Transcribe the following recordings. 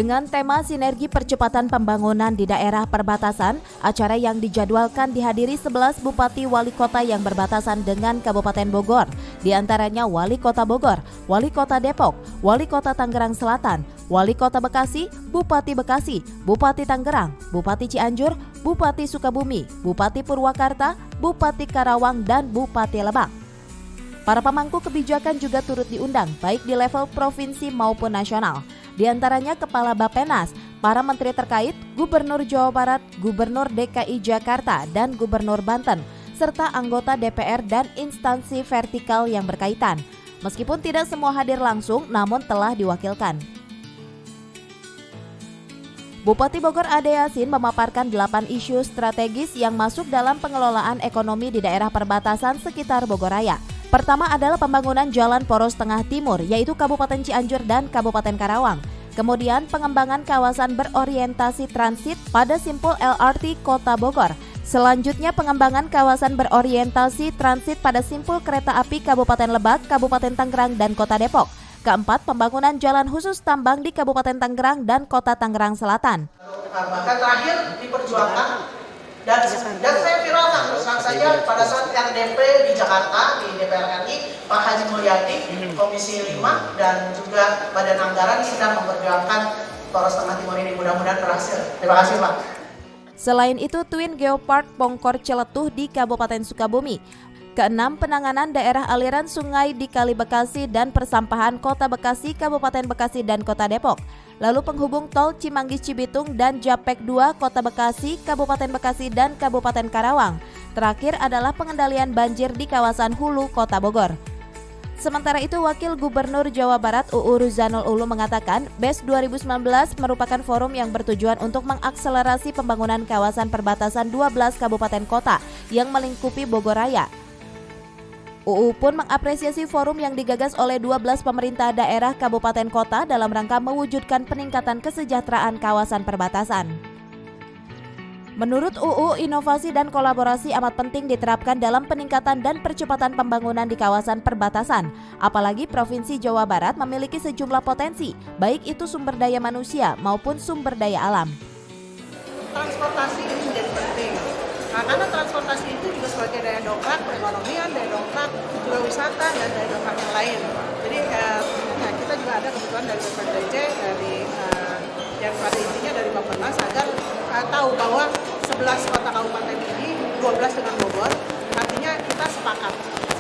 Dengan tema Sinergi Percepatan Pembangunan di Daerah Perbatasan, acara yang dijadwalkan dihadiri 11 bupati wali kota yang berbatasan dengan Kabupaten Bogor, di antaranya Wali Kota Bogor, Wali Kota Depok, Wali Kota Tangerang Selatan, Wali Kota Bekasi, Bupati Bekasi, Bupati Tangerang, Bupati Cianjur, Bupati Sukabumi, Bupati Purwakarta, Bupati Karawang, dan Bupati Lebak. Para pemangku kebijakan juga turut diundang, baik di level provinsi maupun nasional. Di antaranya Kepala Bappenas, para menteri terkait, Gubernur Jawa Barat, Gubernur DKI Jakarta, dan Gubernur Banten, serta anggota DPR dan instansi vertikal yang berkaitan. Meskipun tidak semua hadir langsung, namun telah diwakilkan. Bupati Bogor Ade Yasin memaparkan 8 isu strategis yang masuk dalam pengelolaan ekonomi di daerah perbatasan sekitar Bogor Raya. Pertama adalah pembangunan Jalan Poros Tengah Timur, yaitu Kabupaten Cianjur dan Kabupaten Karawang. Kemudian pengembangan kawasan berorientasi transit pada simpul LRT Kota Bogor. Selanjutnya pengembangan kawasan berorientasi transit pada simpul kereta api Kabupaten Lebak, Kabupaten Tangerang, dan Kota Depok. Keempat, pembangunan jalan khusus tambang di Kabupaten Tangerang dan Kota Tangerang Selatan. Bahkan terakhir diperjuangkan dan saya viralkan terus saja pada saat RDP di Jakarta di DPR RI, Pak Haji Mulyadi, Komisi 5 dan juga Badan Anggaran sedang memperjuangkan Poros Tengah Timur ini, mudah-mudahan berhasil. Terima kasih Pak. Selain itu, Twin Geopark Pongkor Celetuh di Kabupaten Sukabumi. Keenam, penanganan daerah aliran sungai di Kali Bekasi dan persampahan Kota Bekasi, Kabupaten Bekasi, dan Kota Depok. Lalu penghubung tol Cimanggis Cibitung dan Japek 2 Kota Bekasi, Kabupaten Bekasi, dan Kabupaten Karawang. Terakhir adalah pengendalian banjir di kawasan hulu Kota Bogor. Sementara itu, Wakil Gubernur Jawa Barat UU Ruzanul Ulum mengatakan BES 2019 merupakan forum yang bertujuan untuk mengakselerasi pembangunan kawasan perbatasan 12 kabupaten kota yang melingkupi Bogor Raya. UU pun mengapresiasi forum yang digagas oleh 12 pemerintah daerah kabupaten kota dalam rangka mewujudkan peningkatan kesejahteraan kawasan perbatasan. Menurut UU, inovasi dan kolaborasi amat penting diterapkan dalam peningkatan dan percepatan pembangunan di kawasan perbatasan. Apalagi Provinsi Jawa Barat memiliki sejumlah potensi, baik itu sumber daya manusia maupun sumber daya alam. Transportasi ini menjadi penting. Karena transportasi itu juga sebagai daya dongkrak perekonomian, daya dongkrak juga wisata, dan daya dongkrak yang lain. Jadi kita juga ada kebutuhan dari BPDJ, dari yang pada intinya dari Bappenas agar tahu bahwa 11 kota kabupaten ini, 12 dengan Bogor, artinya kita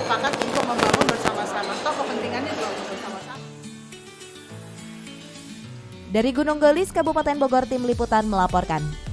sepakat untuk membangun bersama-sama. Toh kepentingannya juga bersama-sama. Dari Gunung Gelis, Kabupaten Bogor, Tim Liputan melaporkan.